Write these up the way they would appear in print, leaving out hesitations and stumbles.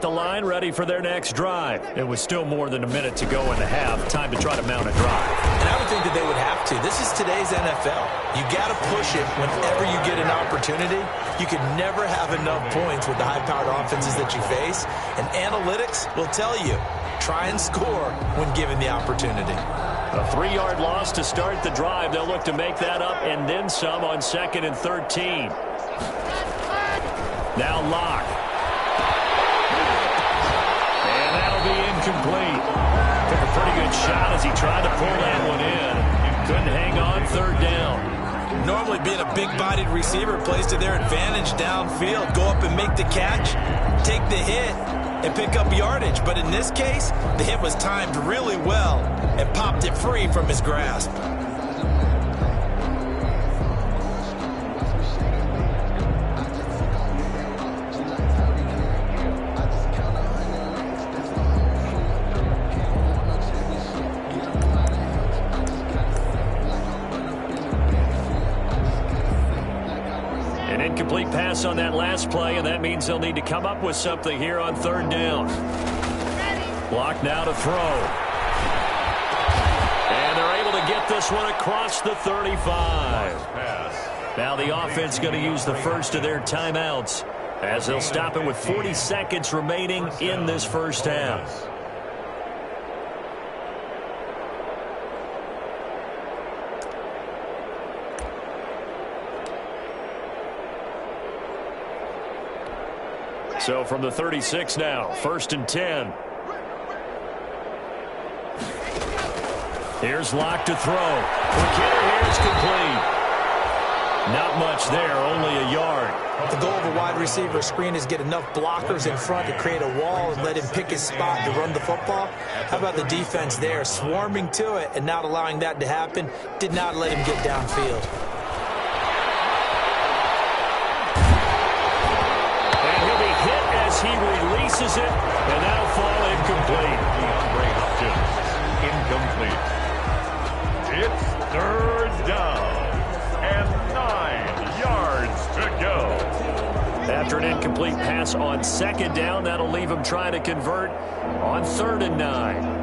the line, ready for their next drive. It was still more than a minute to go in the half. Time to try to mount a drive. And I would think that they would have to. This is today's NFL. You got to push it whenever you get an opportunity. You can never have enough points with the high-powered offenses that you face. And analytics will tell you, try and score when given the opportunity. A 3-yard loss to start the drive. They'll look to make that up and then some on 2nd and 13. Now Locke. And that'll be incomplete. Took a pretty good shot as he tried to pull that one in. Couldn't hang on 3rd down. Normally being a big-bodied receiver plays to their advantage downfield. Go up and make the catch, take the hit, and pick up yardage. But in this case, the hit was timed really well and popped it free from his grasp. An incomplete pass on that last play, and that means they'll need to come up with something here on 3rd down. Block now to throw. And they're able to get this one across the 35. Now the offense going to use the first of their timeouts as they'll stop it with 40 seconds remaining in this first half. So from the 36 now, 1st and 10. Here's Locke to throw. McKinnon here is complete. Not much there, only a yard. The goal of a wide receiver screen is get enough blockers in front to create a wall and let him pick his spot to run the football. How about the defense there, swarming to it and not allowing that to happen? Did not let him get downfield. And he'll be hit as he releases it, and that'll fall incomplete. Incomplete. It's 3rd down and 9 yards to go. After an incomplete pass on 2nd down, that'll leave him trying to convert on 3rd and 9.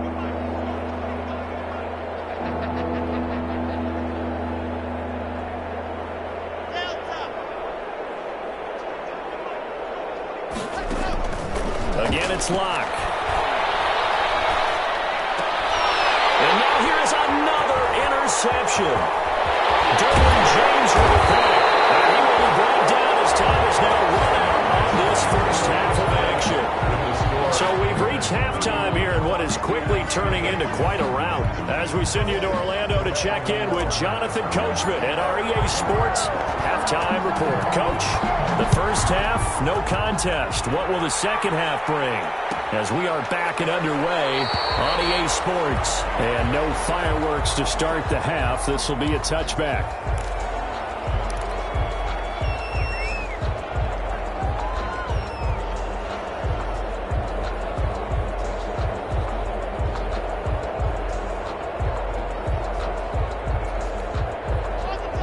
Again, it's Locke. And now here is another interception. Derwin James with it back. And he will be brought down as time is now run out on this first half of action. So we've reached halftime here in what is quickly turning into quite a rout. As we send you to Orlando to check in with Jonathan Coachman at our EA Sports Halftime Report. Coach, the first half, no contest. What will the second half bring? As we are back and underway on EA Sports. And no fireworks to start the half. This will be a touchback.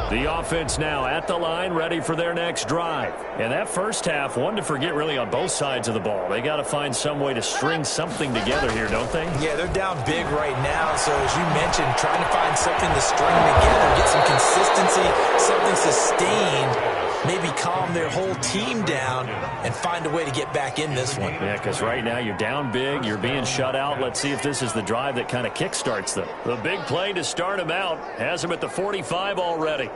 The offense now at the line, ready for their next drive. And that first half, one to forget really on both sides of the ball. They got to find some way to string something together here, don't they? Yeah, they're down big right now. So as you mentioned, trying to find something to string together, get some consistency, something sustained, maybe calm their whole team down and find a way to get back in this one. Yeah, because right now you're down big, you're being shut out. Let's see if this is the drive that kind of kickstarts them. The big play to start him out has him at the 45 already.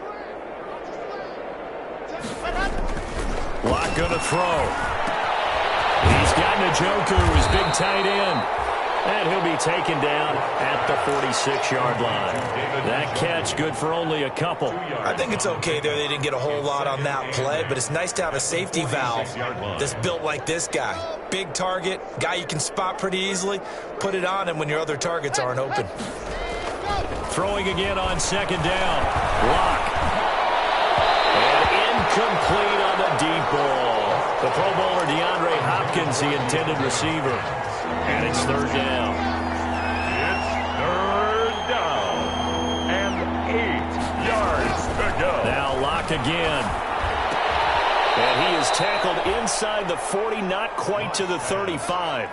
Locke going to throw. He's got Njoku, his big tight end. And he'll be taken down at the 46-yard line. That catch good for only a couple. I think it's okay there. They didn't get a whole lot on that play, but it's nice to have a safety valve that's built like this guy. Big target, guy you can spot pretty easily. Put it on him when your other targets aren't open. Throwing again on 2nd down. Locke. And incomplete on the deep ball. The Pro Bowler DeAndre Hopkins, the intended receiver. And it's 3rd down. It's 3rd down and 8 yards to go. Now Locke again. And he is tackled inside the 40, not quite to the 35.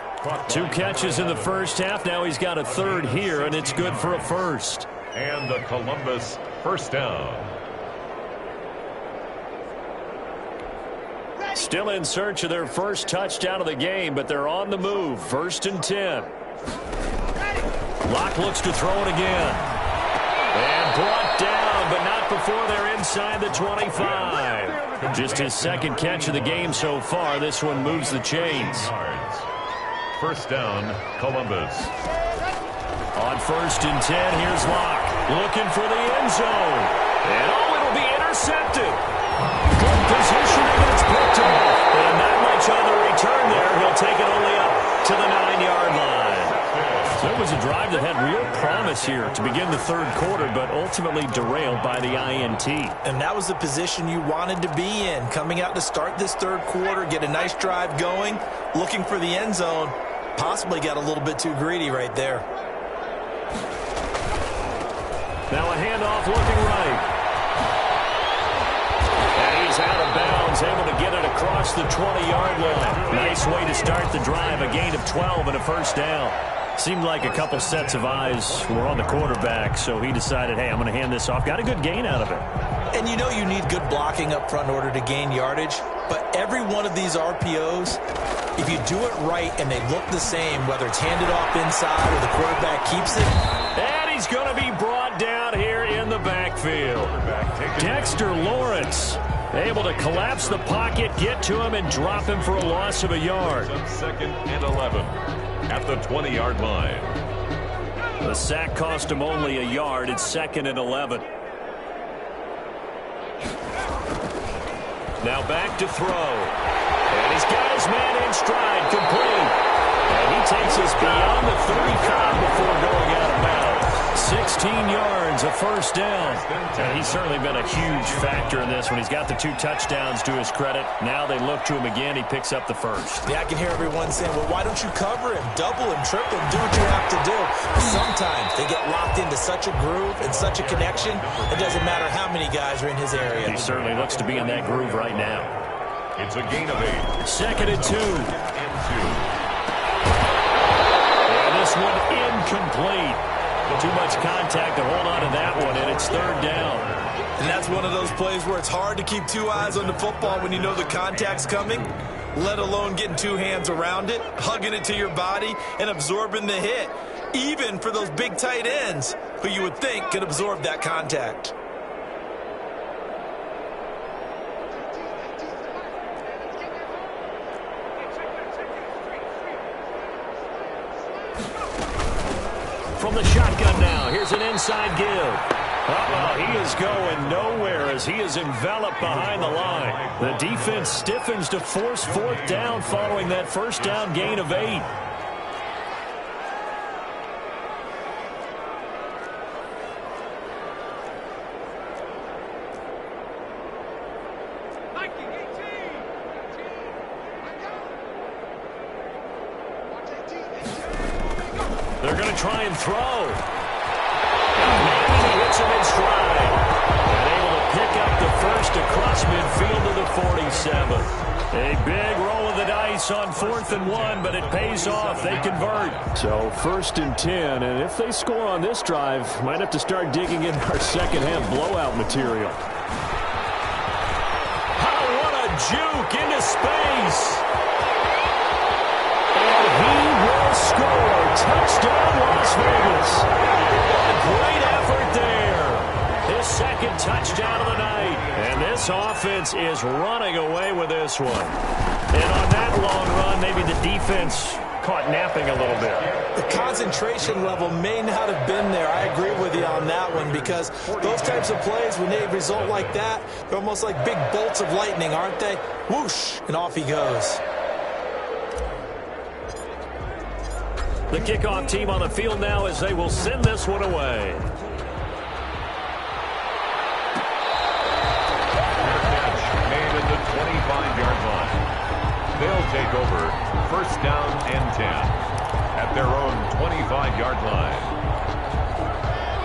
2 catches in the first half. Now he's got a third here, and it's good for a first. And the Columbus first down. Still in search of their first touchdown of the game, but they're on the move. 1st and 10. Locke looks to throw it again. And brought down, but not before they're inside the 25. Just his second catch of the game so far. This one moves the chains. First down, Columbus. On 1st and 10, here's Locke. Looking for the end zone. And it'll be intercepted. Good positioning, and it's picked off. And not much on the return there. He'll take it only up to the 9-yard line. So it was a drive that had real promise here to begin the third quarter, but ultimately derailed by the INT. And that was the position you wanted to be in. Coming out to start this third quarter, get a nice drive going, looking for the end zone. Possibly got a little bit too greedy right there. Now a handoff looking right. And he's out of bounds, able to get it across the 20-yard line. Nice way to start the drive, a gain of 12 and a first down. Seemed like a couple sets of eyes were on the quarterback, so he decided, hey, I'm going to hand this off. Got a good gain out of it. And you know you need good blocking up front in order to gain yardage, but every one of these RPOs, if you do it right and they look the same, whether it's handed off inside or the quarterback keeps it. And he's going to be brought down here in the backfield. Dexter Lawrence able to collapse the pocket, get to him, and drop him for a loss of a yard. 2nd and 11 at the 20-yard line. The sack cost him only a yard. It's 2nd and 11. Now back to throw. And he's got his man in stride, complete. And he takes us beyond the 35 before going out of bounds. 16 yards, a first down. And he's certainly been a huge factor in this one. He's got the 2 touchdowns to his credit. Now they look to him again. He picks up the first. Yeah, I can hear everyone saying, well, why don't you cover him? Double him, triple him, do what you have to do. But sometimes they get locked into such a groove and such a connection, it doesn't matter how many guys are in his area. He certainly looks to be in that groove right now. It's a gain of 8. 2nd and 2. And 2. And this one incomplete. Too much contact to hold on to that one, and it's 3rd down. And that's one of those plays where it's hard to keep 2 eyes on the football when you know the contact's coming, let alone getting 2 hands around it, hugging it to your body, and absorbing the hit. Even for those big tight ends, who you would think could absorb that contact. From the shotgun now, here's an inside give. He is going nowhere as he is enveloped behind the line. The defense stiffens to force 4th down following that first down gain of 8. They're going to try and throw. And he hits him in stride. And able to pick up the first across midfield to the 47. A big roll of the dice on 4th and 1, but it pays off. They convert. So 1st and 10, and if they score on this drive, might have to start digging in our second half blowout material. Oh, what a juke into space. He will score. Touchdown, Las Vegas. A great effort there. His 2nd touchdown of the night. And this offense is running away with this one. And on that long run, maybe the defense caught napping a little bit. The concentration level may not have been there. I agree with you on that one, because those types of plays, when they result like that, they're almost like big bolts of lightning, aren't they? Whoosh, and off he goes. The kickoff team on the field now as they will send this one away. Made at the 25-yard line. They'll take over 1st down and 10 at their own 25-yard line.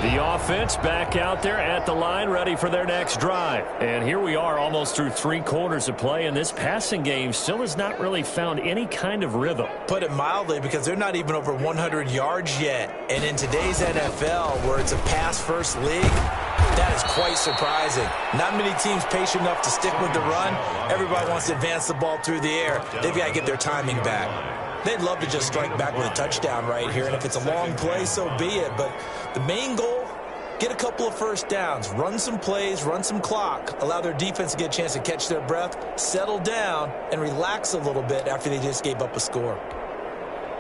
The offense back out there at the line, ready for their next drive. And here we are almost through 3 quarters of play, and this passing game still has not really found any kind of rhythm. Put it mildly, because they're not even over 100 yards yet. And in today's NFL, where it's a pass-first league, that is quite surprising. Not many teams patient enough to stick with the run. Everybody wants to advance the ball through the air. They've got to get their timing back. They'd love to just strike back with a touchdown right here, and if it's a long play, so be it. But the main goal, get a couple of first downs, run some plays, run some clock, allow their defense to get a chance to catch their breath, settle down, and relax a little bit after they just gave up a score.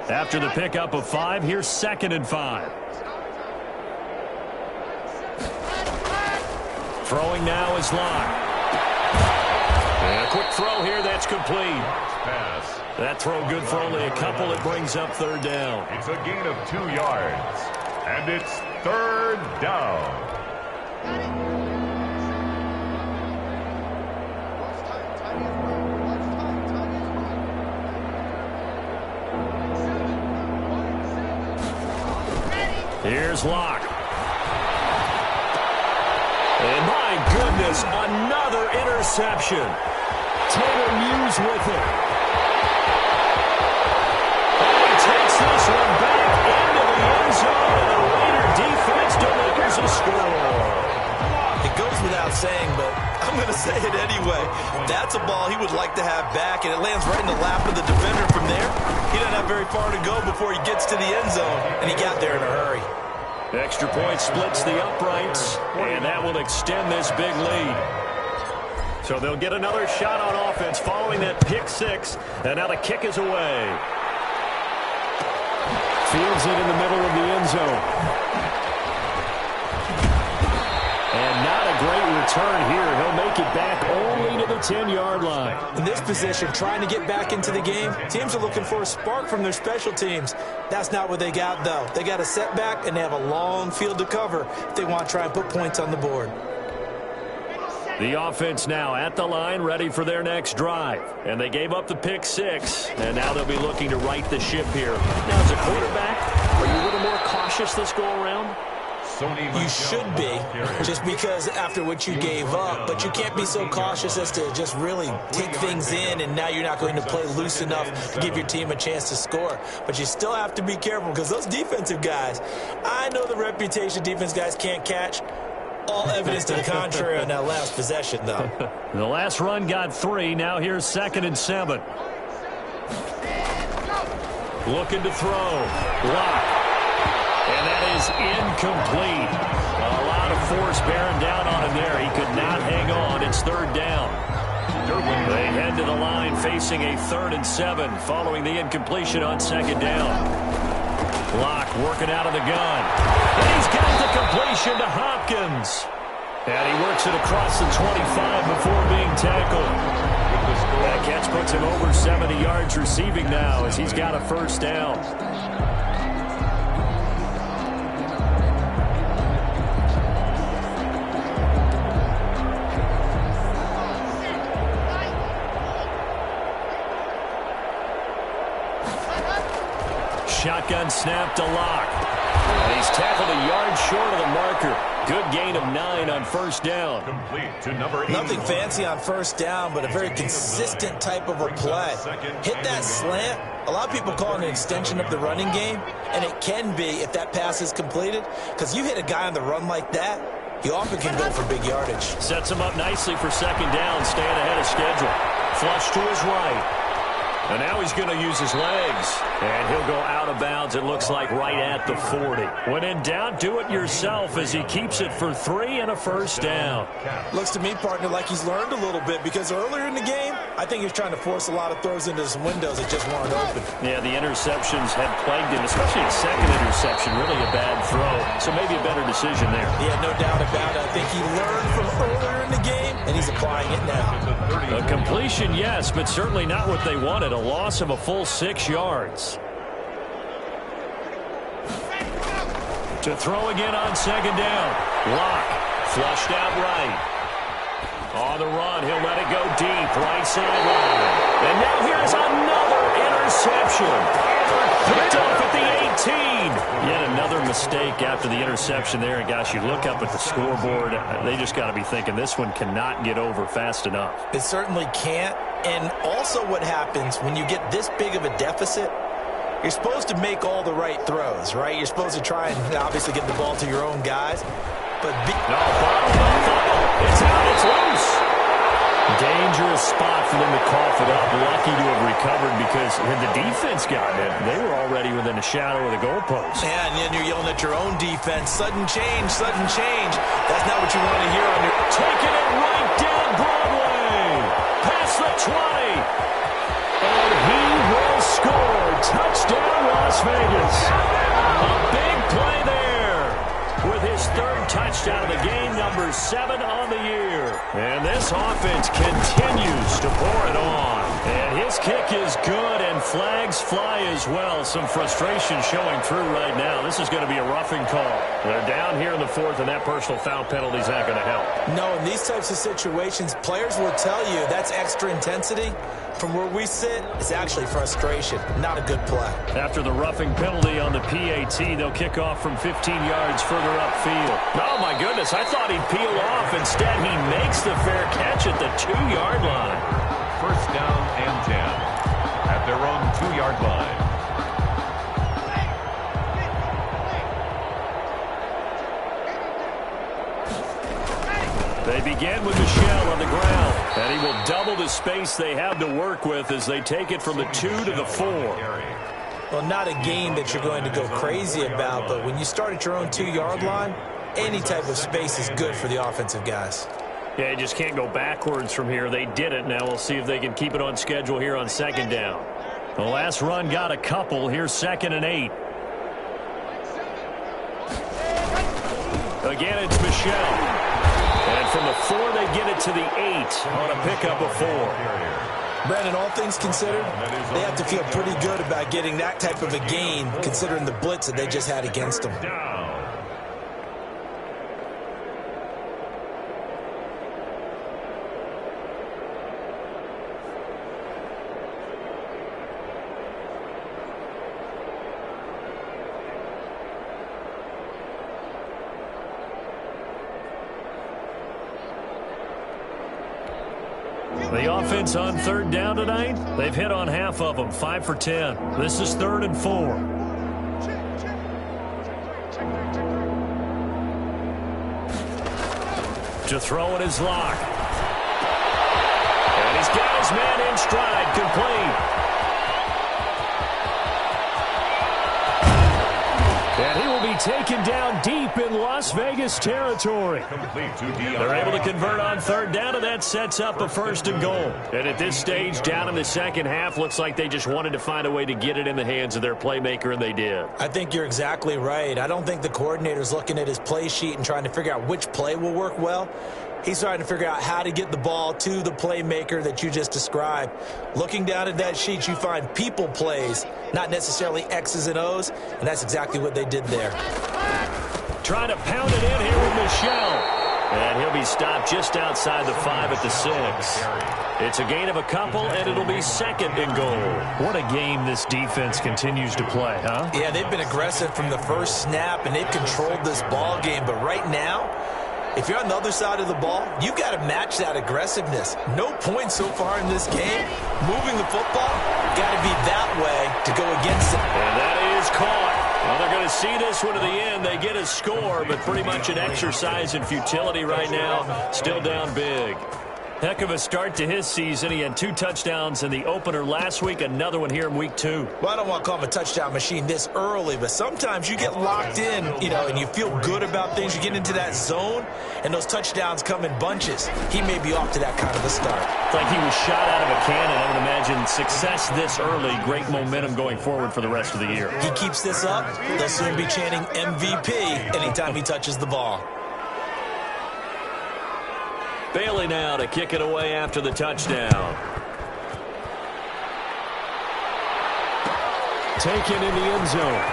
After the pickup of 5, here's 2nd and 5. Throwing now is Locke. And a quick throw here, that's complete. Pass. That throw good for only a couple. It brings up 3rd down. It's a gain of 2 yards. And it's 3rd down. Here's Locke. And my goodness, another interception. Taylor Muse with it. And he takes this one back into the end zone, and the Raider defense delivers a score. It goes without saying, but I'm going to say it anyway. That's a ball he would like to have back, and it lands right in the lap of the defender from there. He doesn't have very far to go before he gets to the end zone, and he got there in a hurry. Extra point splits the uprights, and that will extend this big lead. So they'll get another shot on offense following that pick 6, and now the kick is away. Fields it in the middle of the end zone. And not a great return here. He'll make it back only to the 10-yard line. In this position, trying to get back into the game, teams are looking for a spark from their special teams. That's not what they got, though. They got a setback, and they have a long field to cover if they want to try and put points on the board. The offense now at the line, ready for their next drive. And they gave up the pick 6, and now they'll be looking to right the ship here. Now, as a quarterback, are you a little more cautious this go-around? You should be, just because after what you gave up, but you can't be so cautious as to just really take things in, and now you're not going to play loose enough to give your team a chance to score. But you still have to be careful, because those defensive guys, I know the reputation defense guys can't catch. All evidence to the contrary on that last possession, though. The last run got 3. Now here's 2nd and 7. Looking to throw. Block. And that is incomplete. A lot of force bearing down on him there. He could not hang on. It's 3rd down. They head to the line facing a 3rd and 7 following the incompletion on 2nd down. Locke working out of the gun. And he's got the completion to Hopkins. And he works it across the 25 before being tackled. That catch puts him over 70 yards receiving now as he's got a 1st down. Shotgun snap to Locke. And he's tackled a yard short of the marker. Good gain of 9 on 1st down. Complete to number 8. Nothing fancy on 1st down, but a very consistent type of a play. Hit that slant. A lot of people call it an extension of the running game, and it can be if that pass is completed, because you hit a guy on the run like that, he often can go for big yardage. Sets him up nicely for 2nd down, staying ahead of schedule. Flush to his right. And now he's going to use his legs. And he'll go out of bounds, it looks like, right at the 40. When in doubt, do it yourself as he keeps it for 3 and a 1st down. Looks to me, partner, like he's learned a little bit, because earlier in the game, I think he was trying to force a lot of throws into some windows that just weren't open. Yeah, the interceptions had plagued him, especially the 2nd interception. Really a bad throw. So maybe a better decision there. Yeah, no doubt about it. I think he learned from earlier in the game, and he's applying it now. A completion, yes, but certainly not what they wanted. A loss of a full 6 yards. To throw again on 2nd down. Locke flushed out right. On the run, he'll let it go deep, right sideline. And now here's another interception. Picked off at the 18. Yet another mistake after the interception there. And, gosh, you look up at the scoreboard. They just got to be thinking this one cannot get over fast enough. It certainly can't. And also what happens when you get this big of a deficit, you're supposed to make all the right throws, right? You're supposed to try and obviously get the ball to your own guys. But it's out. It's loose. Dangerous spot for them to cough it up. Lucky to have recovered because had the defense gotten it, they were already within a shadow of the goalpost. Yeah, and then you're yelling at your own defense. Sudden change, sudden change. That's not what you want to hear on your... Taking it right down Broadway. Past the 20. And he will score. Touchdown, Las Vegas. A big play there with his third touchdown of the game, number 7 on the year. And this offense continues to pour it on. And his kick is good, and flags fly as well. Some frustration showing through right now. This is going to be a roughing call. They're down here in the 4th, and that personal foul penalty is not going to help. No, in these types of situations, players will tell you that's extra intensity. From where we sit, it's actually frustration. Not a good play. After the roughing penalty on the PAT, they'll kick off from 15 yards further upfield. Oh, my goodness. I thought he'd peel off. Instead, he makes the fair catch at the 2-yard line. First down and 10 at their own 2-yard line. They begin with Michel on the ground, and he will double the space they have to work with as they take it from the 2 to the 4. Well, not a game that you're going to go crazy about, but when you start at your own 2-yard line, any type of space is good for the offensive guys. Yeah, you just can't go backwards from here. They did it. Now we'll see if they can keep it on schedule here on 2nd down. The last run got a couple. Here's 2nd and 8. Again, it's Michel. And from the 4, they get it to the 8 on a pickup of 4. Brandon, all things considered, they have to feel pretty good about getting that type of a gain, considering the blitz that they just had against them. The offense on 3rd down tonight, they've hit on half of them, 5 for 10. This is 3rd and 4. To throw it is Locke. And he's got his man in stride, complete. And he will be taken down deep in Las Vegas territory. They're able to convert on 3rd down, and that sets up a 1st and goal. And at this stage, down in the 2nd half, looks like they just wanted to find a way to get it in the hands of their playmaker, and they did. I think you're exactly right. I don't think the coordinator's looking at his play sheet and trying to figure out which play will work well. He's trying to figure out how to get the ball to the playmaker that you just described. Looking down at that sheet, you find people plays, not necessarily X's and O's, and that's exactly what they did there. Trying to pound it in here with Michel. And he'll be stopped just outside the 5 at the 6. It's a gain of a couple, and it'll be 2nd and goal. What a game this defense continues to play, huh? Yeah, they've been aggressive from the first snap, and they've controlled this ball game. But right now, if you're on the other side of the ball, you've got to match that aggressiveness. No points so far in this game. Moving the football, got to be that way to go against it. And that is caught. Well, they're going to see this one to the end. They get a score, but pretty much an exercise in futility right now. Still down big. Heck of a start to his season. He had 2 touchdowns in the opener last week, another one here in week 2. Well, I don't want to call him a touchdown machine this early, but sometimes you get locked in, and you feel good about things. You get into that zone, and those touchdowns come in bunches. He may be off to that kind of a start. It's like he was shot out of a cannon. I would imagine success this early, great momentum going forward for the rest of the year. He keeps this up, they'll soon be chanting MVP anytime he touches the ball. Bailey now to kick it away after the touchdown. Taken in the end zone.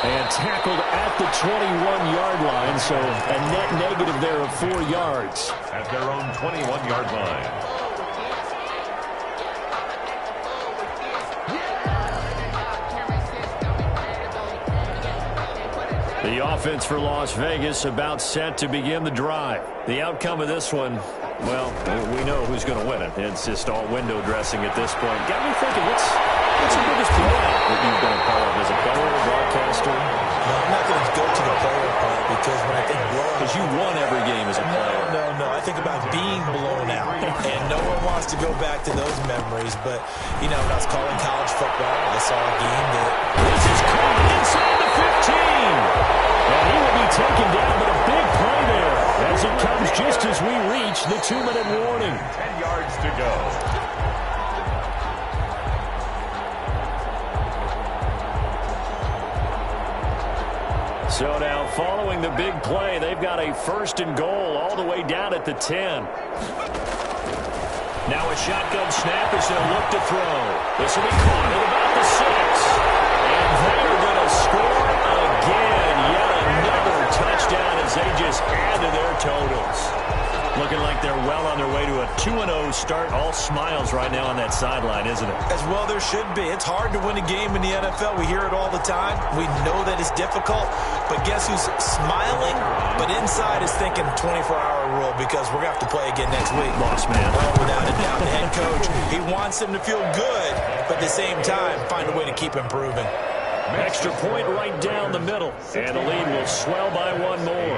And tackled at the 21-yard line, so a net negative there of 4 yards. At their own 21-yard line. The offense for Las Vegas about set to begin the drive. The outcome of this one, well, we know who's going to win it. It's just all window dressing at this point. Got me thinking, what's the biggest blowout that you've been a part of as a player or broadcaster? No, I'm not going to go to the player part because when I think blowout... Because you won every game as a player. No. I think about being blown out. And no one wants to go back to those memories. But, you know, when I was calling college football, I saw a game that... This is caught inside the 15. And he will be taken down, but a big play there as it comes just as we reach the 2-minute warning. 10 yards to go. So now, following the big play, they've got a 1st and goal all the way down at the 10. Now a shotgun snap as they'll look to throw. This will be caught at about the 6. And they're going to score again. Yet another touchdown as they just add to their totals. Looking like they're well on their way to a 2-0 start. All smiles right now on that sideline, isn't it? As well there should be. It's hard to win a game in the NFL. We hear it all the time. We know that it's difficult. But guess who's smiling? But inside is thinking 24-hour rule because we're going to have to play again next week. Lost man. Oh, without a doubt. The head coach, he wants them to feel good, but at the same time, find a way to keep improving. Extra point right down the middle. And the lead will swell by one more.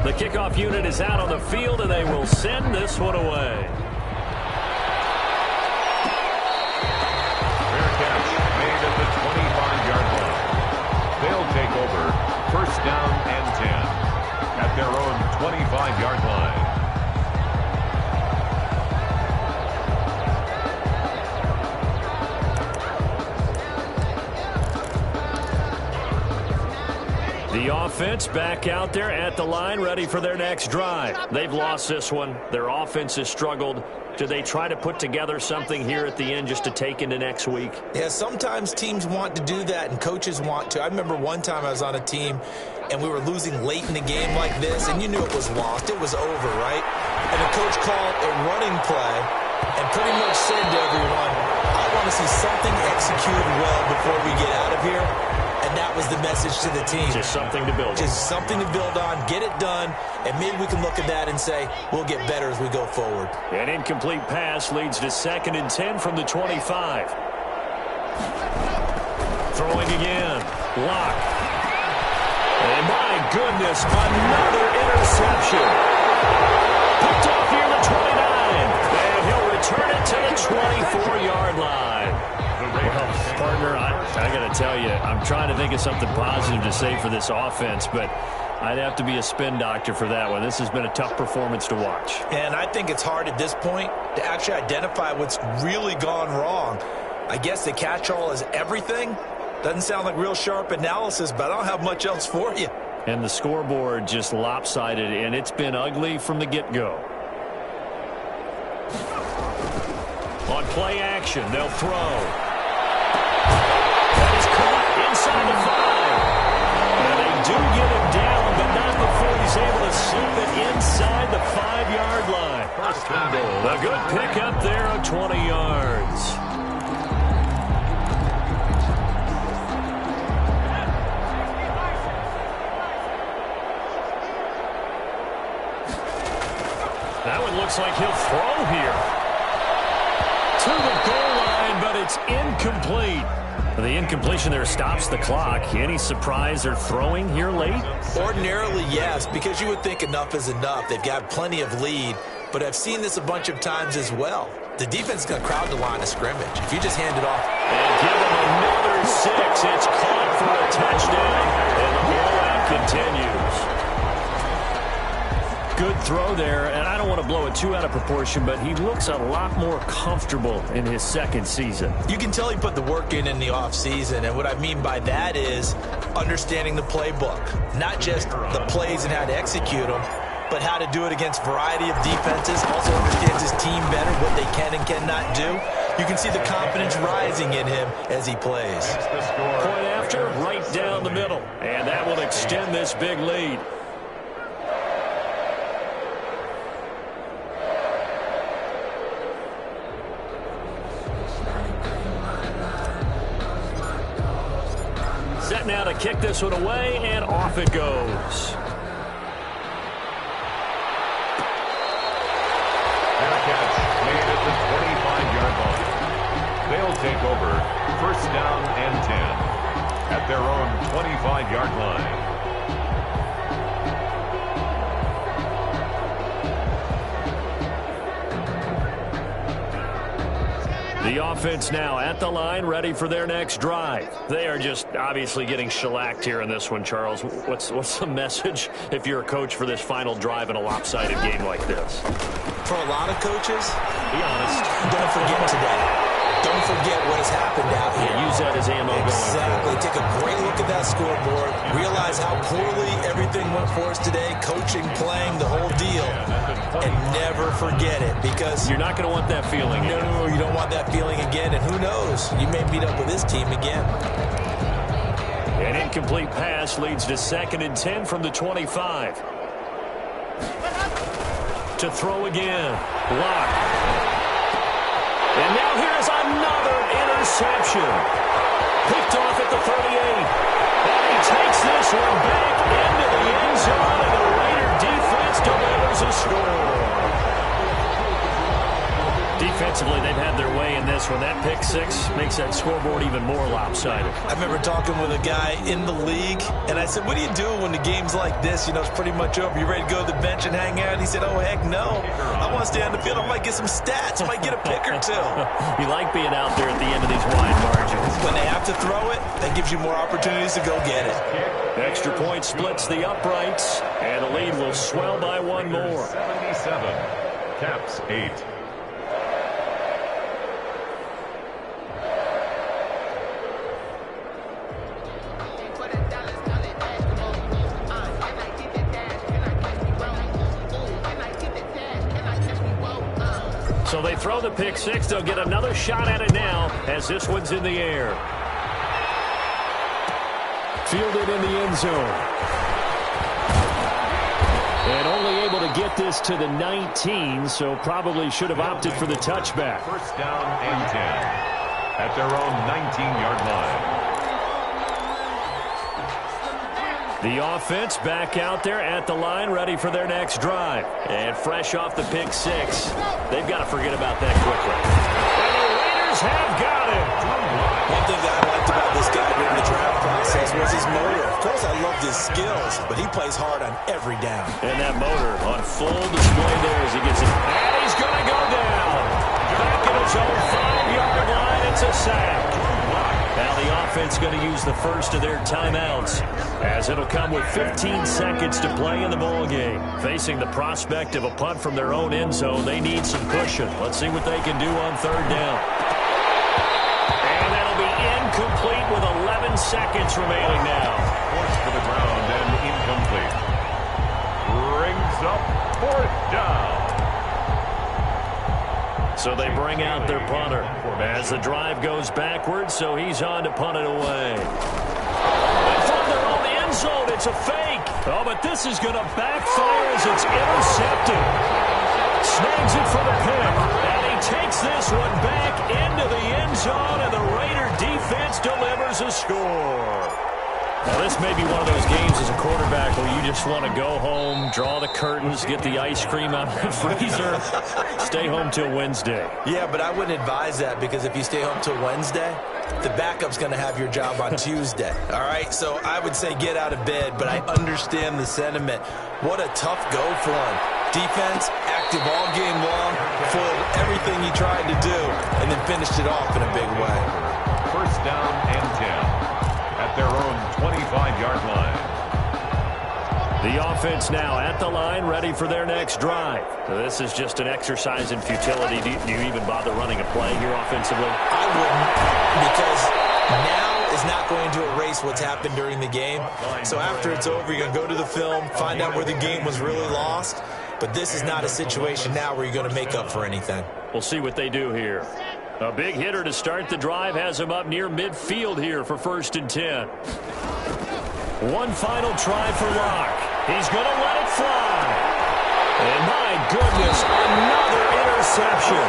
The kickoff unit is out on the field, and they will send this one away. Fair catch made at the 25-yard line. They'll take over 1st down and 10 at their own 25-yard line. The offense back out there at the line, ready for their next drive. They've lost this one. Their offense has struggled. Do they try to put together something here at the end just to take into next week? Yeah, sometimes teams want to do that and coaches want to. I remember one time I was on a team and we were losing late in the game like this, and you knew it was lost. It was over, right? And the coach called a running play and pretty much said to everyone, I want to see something executed well before we get out of here. And that was the message to the team. Just something to build on. Just something to build on, get it done, and maybe we can look at that and say, we'll get better as we go forward. An incomplete pass leads to 2nd and 10 from the 25. Throwing again. Lock. And my goodness, another interception. Picked off near the 29. And he'll return it to the 24-yard line. Well, partner, I got to tell you, I'm trying to think of something positive to say for this offense, but I'd have to be a spin doctor for that one. This has been a tough performance to watch. And I think it's hard at this point to actually identify what's really gone wrong. I guess the catch-all is everything. Doesn't sound like real sharp analysis, but I don't have much else for you. And the scoreboard just lopsided, and it's been ugly from the get-go. On play action, they'll throw. That is caught inside the 5. And they do get him down, but not before he's able to slip it inside the 5-yard line. A good pickup there of 20 yards. That one looks like he'll throw here. To the goal line, but it's incomplete. The incompletion there stops the clock. Any surprise they're throwing here late? Ordinarily, yes, because you would think enough is enough. They've got plenty of lead, but I've seen this a bunch of times as well. The defense is going to crowd the line of scrimmage. If you just hand it off. And give them another 6. It's caught for a touchdown, and the blowout continues. Good throw there, and I don't want to blow it too out of proportion, but he looks a lot more comfortable in his 2nd season. You can tell he put the work in the offseason, and what I mean by that is understanding the playbook. Not just the plays and how to execute them, but how to do it against a variety of defenses. Also understands his team better, what they can and cannot do. You can see the confidence rising in him as he plays. Point after, right down the middle, and that will extend this big lead. kick this one away, and off it goes. And a catch made at the 25-yard line. They'll take over first down and 10 at their own 25-yard line. The offense now at the line, ready for their next drive. They are just obviously getting shellacked here in this one, Charles. What's the message if you're a coach for this final drive in a lopsided game like this? For a lot of coaches, Be honest. don't forget today. Don't forget what has happened out here. Yeah, use that as ammo Exactly. going forward. Take a great look at that scoreboard. Realize how poorly everything went for us today. Coaching, playing, the whole deal. And never forget it, because You're not going to want that feeling. no, you don't want that feeling again. And who knows? You may meet up with this team again. An incomplete pass leads to 2nd and 10 from the 25. To throw again. Lock. And now here's another interception. Picked off at the 38. And he takes this one back into the end zone, and the Raider defense delivers a score. Defensively, they've had their way in this one. That pick six makes that scoreboard even more lopsided. I remember talking with a guy in the league, and I said, what do you do when the game's like this? You know, it's pretty much over. You ready to go to the bench and hang out? He said, oh, heck no. I want to stay on the field. I might get some stats. I might get a pick or two. You like being out there at the end of these wide margins. When they have to throw it, that gives you more opportunities to go get it. Extra point splits the uprights, and the lead will swell by one more. 77, Caps 8. So they throw the pick six. They'll get another shot at it now as this one's in the air. Fielded in the end zone. And only able to get this to the 19, so probably should have opted for the touchback. First down and 10 at their own 19-yard line. The offense back out there at the line, ready for their next drive. And fresh off the pick six, they've got to forget about that quickly. And the Raiders have got him. One thing that I liked about this guy during the draft process was his motor. Of course, I loved his skills, but he plays hard on every down. And that motor on full display there as he gets it. And he's going to go down. Back at his own 5-yard line, it's a sack. Now the offense going to use the first of their timeouts, as it'll come with 15 seconds to play in the ball game. Facing the prospect of a punt from their own end zone, they need some pushing. Let's see what they can do on third down. And that'll be incomplete with 11 seconds remaining now. Forced to the ground and incomplete. Brings up fourth down. So they bring out their punter as the drive goes backwards, so he's on to punt it away. And from their own end zone, it's a fake. Oh, but this is going to backfire as it's intercepted. Snags it for the pick, and he takes this one back into the end zone, and the Raider defense delivers a score. Now, this may be one of those games as a quarterback where you just want to go home, draw the curtains, get the ice cream out of the freezer, stay home till Wednesday. Yeah, but I wouldn't advise that, because if you stay home till Wednesday, the backup's going to have your job on Tuesday. All right, so I would say get out of bed, but I understand the sentiment. What a tough go for him. Defense, active all game long, foiled everything he tried to do, and then finished it off in a big way. First down and 10 at their own 25-yard line. The offense now at the line, ready for their next drive. So this is just an exercise in futility. Do you even bother running a play here offensively? I wouldn't, because now is not going to erase what's happened during the game. So after it's over, you're going to go to the film, find out where the game was really lost. But this is not a situation now where you're going to make up for anything. We'll see what they do here. A big hitter to start the drive has him up near midfield here for 1st and 10. One final try for Locke. He's going to let it fly. And my goodness, another interception.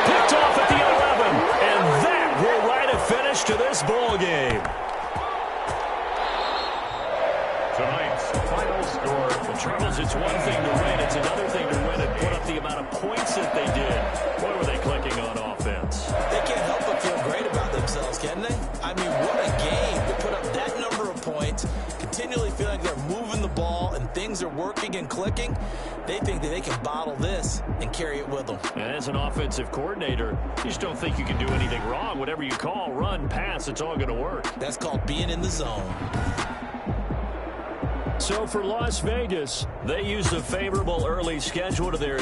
Picked off at the 11. And that will write a finish to this ball game. score. Well, Charles, it's one thing to win. It's another thing to win and put up the amount of points that they did. What were they clicking on offense? They can't help but feel great about themselves, can they? I mean, what a game to put up that number of points, continually feeling like they're moving the ball and things are working and clicking. They think that they can bottle this and carry it with them. And as an offensive coordinator, you just don't think you can do anything wrong. Whatever you call, run, pass, it's all going to work. That's called being in the zone. So for Las Vegas, they used a favorable early schedule to their